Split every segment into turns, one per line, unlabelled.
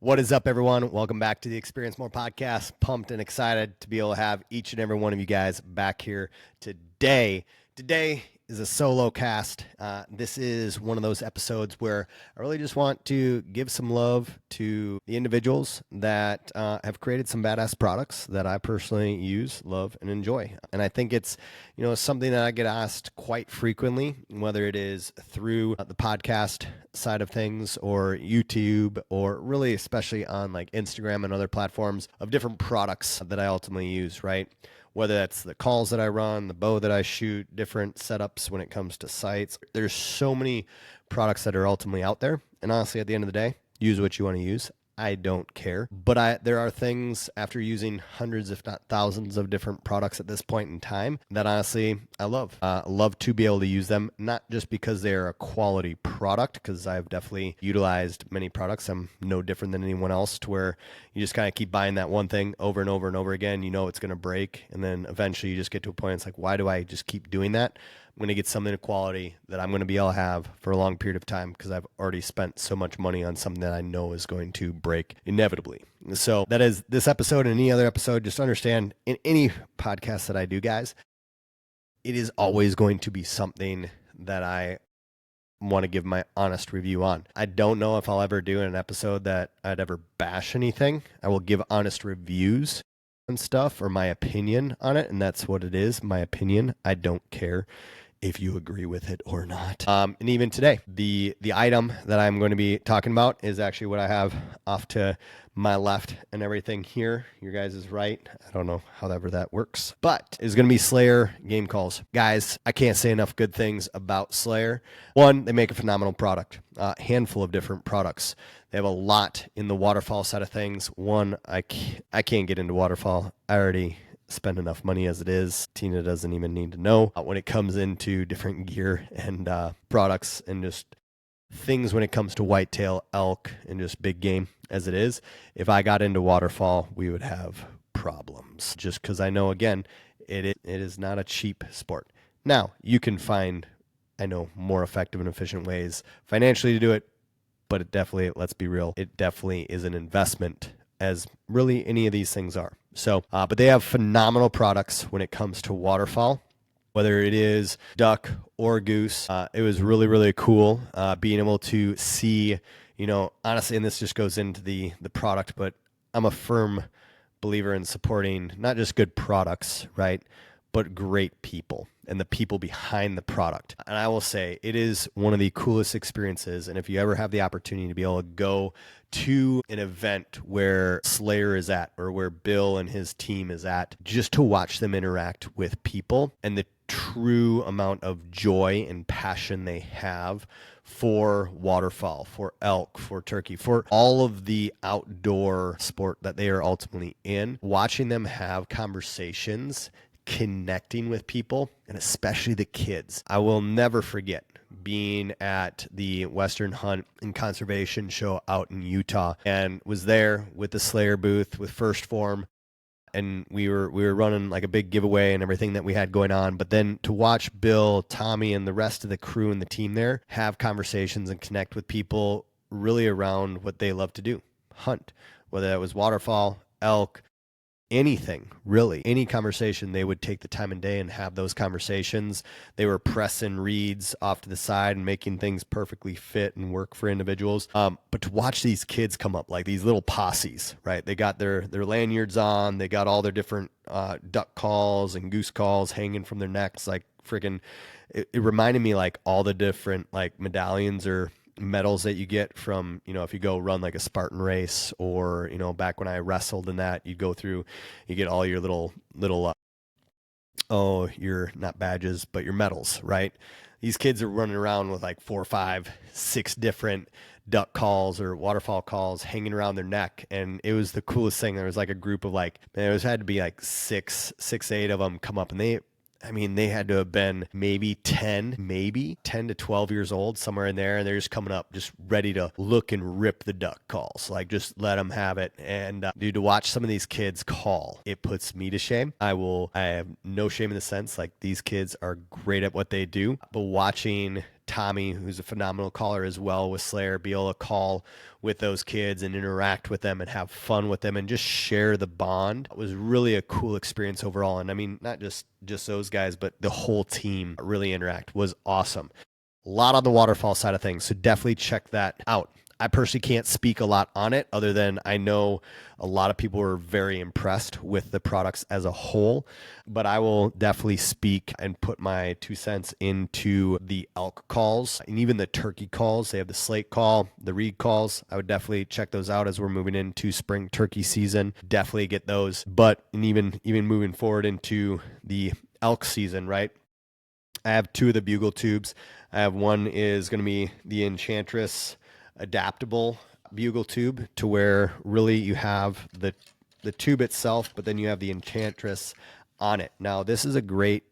What is up, everyone? Welcome back to the Experience More podcast. Pumped and excited to be able to have each and every one of you guys back here today. Today is a solo cast. This is one of those episodes where I really just want to give some love to the individuals that have created some badass products that I personally use, love, and enjoy. And I think it's, something that I get asked quite frequently, whether it is through the podcast side of things or YouTube, or really especially on like Instagram and other platforms of different products that I ultimately use, right? Whether that's the calls that I run, the bow that I shoot, different setups when it comes to sites. There's so many products that are ultimately out there. And honestly, at the end of the day, use what you want to use. I don't care. But there are things after using hundreds, if not thousands of different products at this point in time that honestly I love. Love to be able to use them, not just because they're a quality product, because I've definitely utilized many products. I'm no different than anyone else to where you just kind of keep buying that one thing over and over and over again. You know it's going to break. And then eventually you just get to a point, it's like, why do I just keep doing that? I'm going to get something of quality that I'm going to be able to have for a long period of time because I've already spent so much money on something that I know is going to break inevitably. So that is this episode and any other episode. Just understand, in any podcast that I do, guys, it is always going to be something that I want to give my honest review on. I don't know if I'll ever do an episode that I'd ever bash anything. I will give honest reviews and stuff, or my opinion on it, and that's what it is, my opinion. I don't care if you agree with it or not. And even today, the item that I'm going to be talking about is actually what I have off to my left and everything here. Your guys is right. I don't know however that works, but it's going to be Slayer game calls. Guys, I can't say enough good things about Slayer. One, they make a phenomenal product, a handful of different products. They have a lot in the waterfall side of things. One, I can't get into waterfall. I already spend enough money as it is. Tina doesn't even need to know when it comes into different gear and products and just things when it comes to whitetail, elk, and just big game as it is. If I got into waterfall, we would have problems just because I know, again, it is not a cheap sport. Now, you can find, I know, more effective and efficient ways financially to do it, but it definitely, let's be real, it definitely is an investment, as really any of these things are. So, but they have phenomenal products when it comes to waterfowl, whether it is duck or goose. It was really, really cool being able to see, honestly, and this just goes into the product, but I'm a firm believer in supporting not just good products, right, but great people and the people behind the product. And I will say it is one of the coolest experiences. And if you ever have the opportunity to be able to go to an event where Slayer is at or where Bill and his team is at, just to watch them interact with people and the true amount of joy and passion they have for waterfowl, for elk, for turkey, for all of the outdoor sport that they are ultimately in, watching them have conversations, connecting with people, and especially the kids. I will never forget being at the Western Hunt and Conservation Show out in Utah, and was there with the Slayer booth with First Form, and we were running like a big giveaway and everything that we had going on. But then to watch Bill, Tommy, and the rest of the crew and the team there have conversations and connect with people really around what they love to do, hunt, whether that was waterfowl, elk, anything, really, any conversation, they would take the time and day and have those conversations. They were pressing reeds off to the side and making things perfectly fit and work for individuals. But to watch these kids come up like these little posses, right? They got their lanyards on, they got all their different duck calls and goose calls hanging from their necks, like freaking, it reminded me like all the different like medallions or medals that you get from, if you go run like a Spartan race, or, back when I wrestled in that, you go through, you get all your little, you're not badges, but your medals, right? These kids are running around with like 4, 5, 6 different duck calls or waterfowl calls hanging around their neck. And it was the coolest thing. There was like a group of like, had to be like 6, 8 of them come up, and they had to have been maybe 10 to 12 years old, somewhere in there. And they're just coming up, just ready to look and rip the duck calls. Like, just let them have it. And dude, to watch some of these kids call, it puts me to shame. I have no shame in the sense, like, these kids are great at what they do. But watching Tommy, who's a phenomenal caller as well with Slayer, be able to call with those kids and interact with them and have fun with them and just share the bond. It was really a cool experience overall. And I mean, not just those guys, but the whole team really interact was awesome. A lot on the waterfall side of things, so definitely check that out. I personally can't speak a lot on it other than I know a lot of people were very impressed with the products as a whole, but I will definitely speak and put my 2 cents into the elk calls and even the turkey calls. They have the slate call, the reed calls. I would definitely check those out as we're moving into spring turkey season. Definitely get those, but and even moving forward into the elk season, right? I have 2 of the bugle tubes. I have one is going to be the Enchantress adaptable bugle tube, to where really you have the tube itself, but then you have the Enchantress on it. Now, this is a great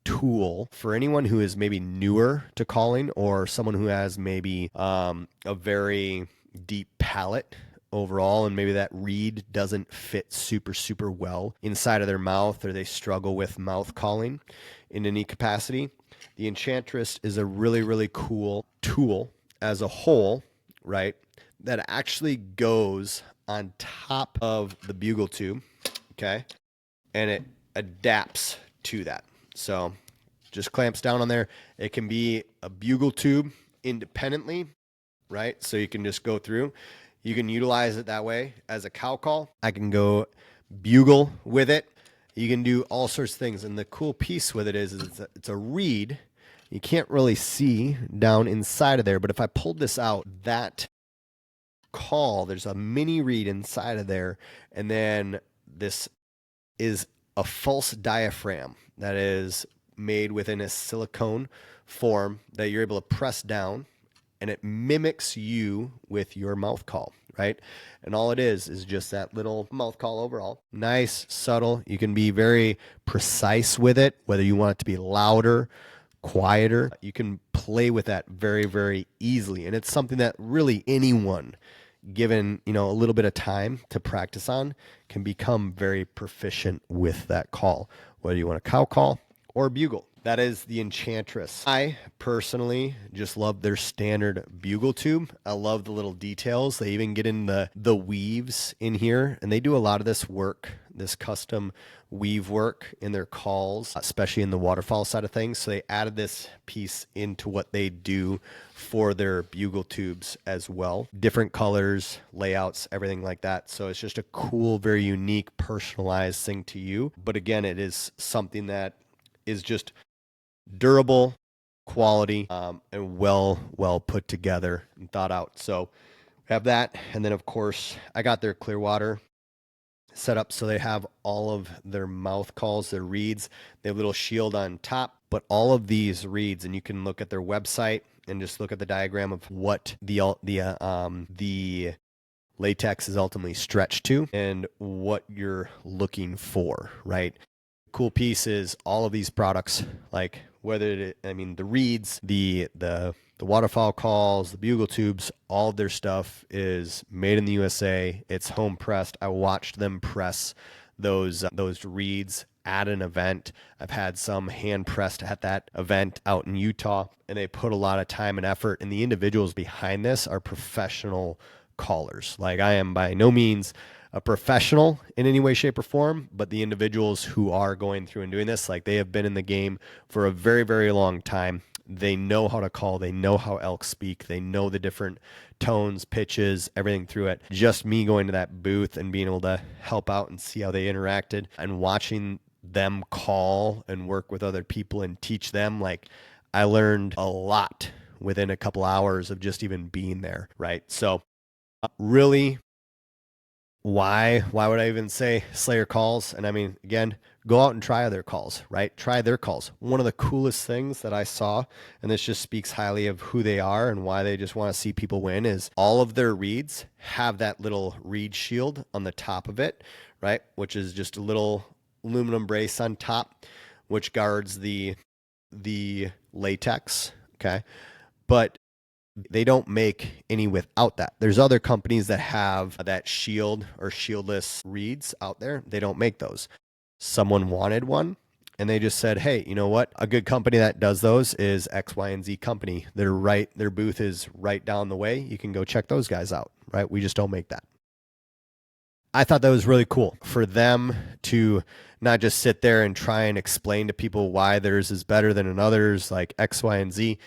tool for anyone who is maybe newer to calling, or someone who has maybe a very deep palate overall, and maybe that reed doesn't fit super well inside of their mouth, or they struggle with mouth calling in any capacity. The Enchantress is a really cool tool as a whole, right? That actually goes on top of the bugle tube, okay? And it adapts to that. So just clamps down on there. It can be a bugle tube independently, right? So you can just go through. You can utilize it that way as a cow call. I can go bugle with it. You can do all sorts of things. And the cool piece with it is it's a reed. You can't really see down inside of there, but if I pulled this out, that call, there's a mini reed inside of there, and then this is a false diaphragm that is made within a silicone form that you're able to press down, and it mimics you with your mouth call, right? And all it is just that little mouth call overall. Nice, subtle. You can be very precise with it, whether you want it to be louder, quieter. You can play with that very easily, and it's something that really anyone, given a little bit of time to practice on, can become very proficient with that call, whether you want a cow call or a bugle. That is the Enchantress. I personally just love their standard bugle tube. I love the little details. They even get in the weaves in here, and they do a lot of this work, this custom weave work in their calls, especially in the waterfall side of things. So they added this piece into what they do for their bugle tubes as well. Different colors, layouts, everything like that. So it's just a cool, very unique, personalized thing to you. But again, it is something that is just durable, quality, and well put together and thought out. So we have that. And then of course I got their Clearwater set up so they have all of their mouth calls, their reeds. They have a little shield on top, but all of these reeds, and you can look at their website and just look at the diagram of what the latex is ultimately stretched to and what you're looking for, right? Cool piece is all of these products, like the reeds, the waterfall calls, the bugle tubes, all of their stuff is made in the USA. It's home pressed. I watched them press those reeds at an event. I've had some hand pressed at that event out in Utah, and they put a lot of time and effort, and the individuals behind this are professional callers. Like, I am by no means a professional in any way, shape, or form, but the individuals who are going through and doing this, like, they have been in the game for a very long time. They know how to call. They know how elk speak. They know the different tones, pitches, everything through it. Just me going to that booth and being able to help out and see how they interacted and watching them call and work with other people and teach them, like, I learned a lot within a couple hours of just even being there, right? So really, why would I even say Slayer calls? And I mean, again, go out and try their calls, right? Try their calls. One of the coolest things that I saw, and this just speaks highly of who they are and why they just want to see people win, is all of their reeds have that little reed shield on the top of it, right? Which is just a little aluminum brace on top, which guards the latex, okay? But they don't make any without that. There's other companies that have that shield or shieldless reeds out there. They don't make those. Someone wanted one, and they just said, hey, you know what? A good company that does those is X, Y, and Z company. Their booth is right down the way. You can go check those guys out, right? We just don't make that. I thought that was really cool for them to not just sit there and try and explain to people why theirs is better than another's, like X, Y, and Z.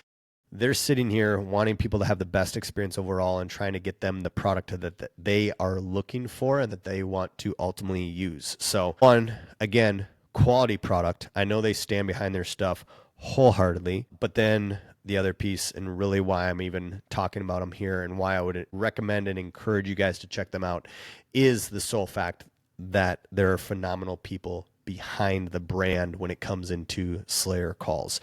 They're sitting here wanting people to have the best experience overall and trying to get them the product that they are looking for and that they want to ultimately use. So, one, again, quality product. I know they stand behind their stuff wholeheartedly, but then the other piece, and really why I'm even talking about them here and why I would recommend and encourage you guys to check them out, is the sole fact that there are phenomenal people behind the brand when it comes into Slayer calls.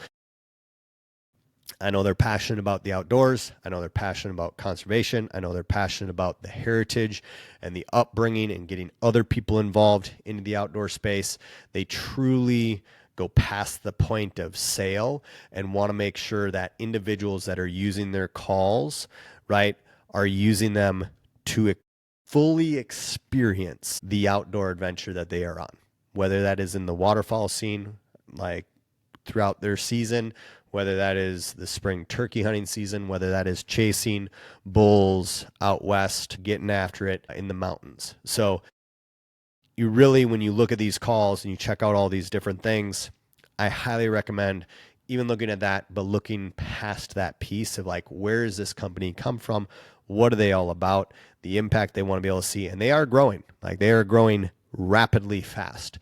I know they're passionate about the outdoors. I know they're passionate about conservation. I know they're passionate about the heritage and the upbringing and getting other people involved into the outdoor space. They truly go past the point of sale and want to make sure that individuals that are using their calls, right, are using them to fully experience the outdoor adventure that they are on, whether that is in the waterfowl scene, like throughout their season, whether that is the spring turkey hunting season, whether that is chasing bulls out west, getting after it in the mountains. So you really, when you look at these calls and you check out all these different things, I highly recommend even looking at that, but looking past that piece of like, where does this company come from? What are they all about? The impact they want to be able to see. And they are growing, like they are growing rapidly fast.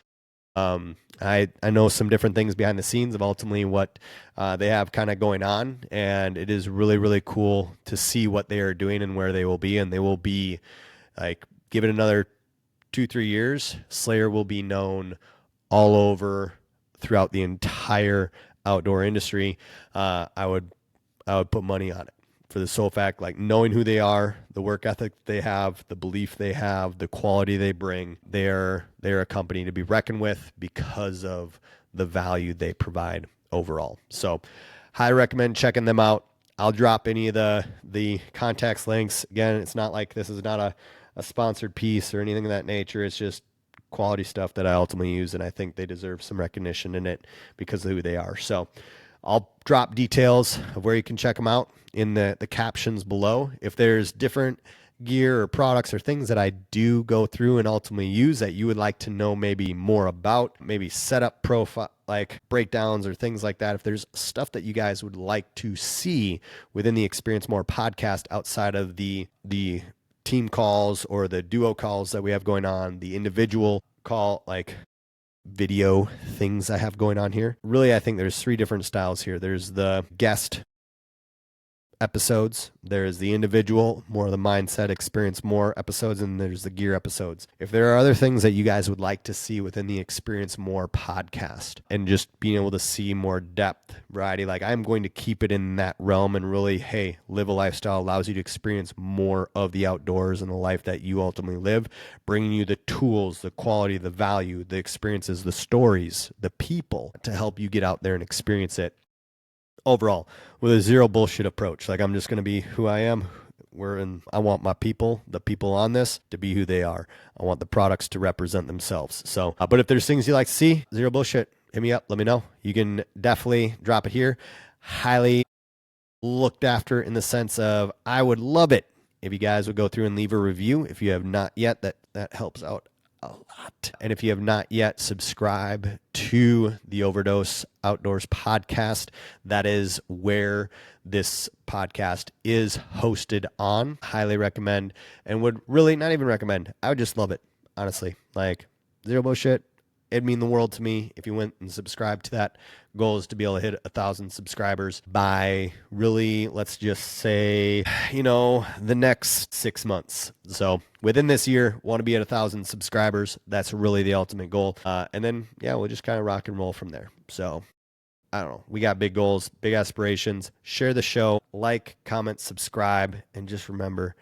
I know some different things behind the scenes of ultimately what they have kind of going on, and it is really, really cool to see what they are doing and where they will be. And they will be, like, give it another 2-3 years, Slayer will be known all over throughout the entire outdoor industry. I would put money on it, for the sole fact, like, knowing who they are, the work ethic they have, the belief they have, the quality they bring. They're a company to be reckoned with because of the value they provide overall. So highly recommend checking them out. I'll drop any of the contacts links. Again, it's not like this is not a sponsored piece or anything of that nature. It's just quality stuff that I ultimately use, and I think they deserve some recognition in it because of who they are. So I'll drop details of where you can check them out in the captions below. If there's different gear or products or things that I do go through and ultimately use that you would like to know maybe more about, maybe setup profile, like breakdowns or things like that, if there's stuff that you guys would like to see within the Experience More podcast outside of the team calls or the duo calls that we have going on, the individual call, like video things I have going on here. Really, I think there's 3 different styles here. There's the guest episodes, there's the individual, more of the mindset, experience more episodes, and there's the gear episodes. If there are other things that you guys would like to see within the Experience More podcast and just being able to see more depth, variety, like, I'm going to keep it in that realm and really, hey, live a lifestyle allows you to experience more of the outdoors and the life that you ultimately live, bringing you the tools, the quality, the value, the experiences, the stories, the people to help you get out there and experience it overall with a zero bullshit approach. Like, I'm just going to be who I am. I want my people, the people on this, to be who they are. I want the products to represent themselves. So, but if there's things you like to see, zero bullshit, hit me up, let me know. You can definitely drop it here. Highly looked after in the sense of, I would love it if you guys would go through and leave a review. If you have not yet, that helps out a lot. And if you have not yet subscribed to the Overdose Outdoors podcast, that is where this podcast is hosted on. Highly recommend, and would really not even recommend. I would just love it, honestly. Like, zero bullshit. It'd mean the world to me if you went and subscribed to that. Goal is to be able to hit 1,000 subscribers by, really, let's just say, the next 6 months. So within this year, want to be at 1,000 subscribers. That's really the ultimate goal. And then, we'll just kind of rock and roll from there. So I don't know. We got big goals, big aspirations. Share the show, like, comment, subscribe, and just remember,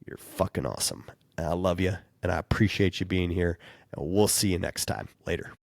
you're fucking awesome. And I love you, and I appreciate you being here. And we'll see you next time. Later.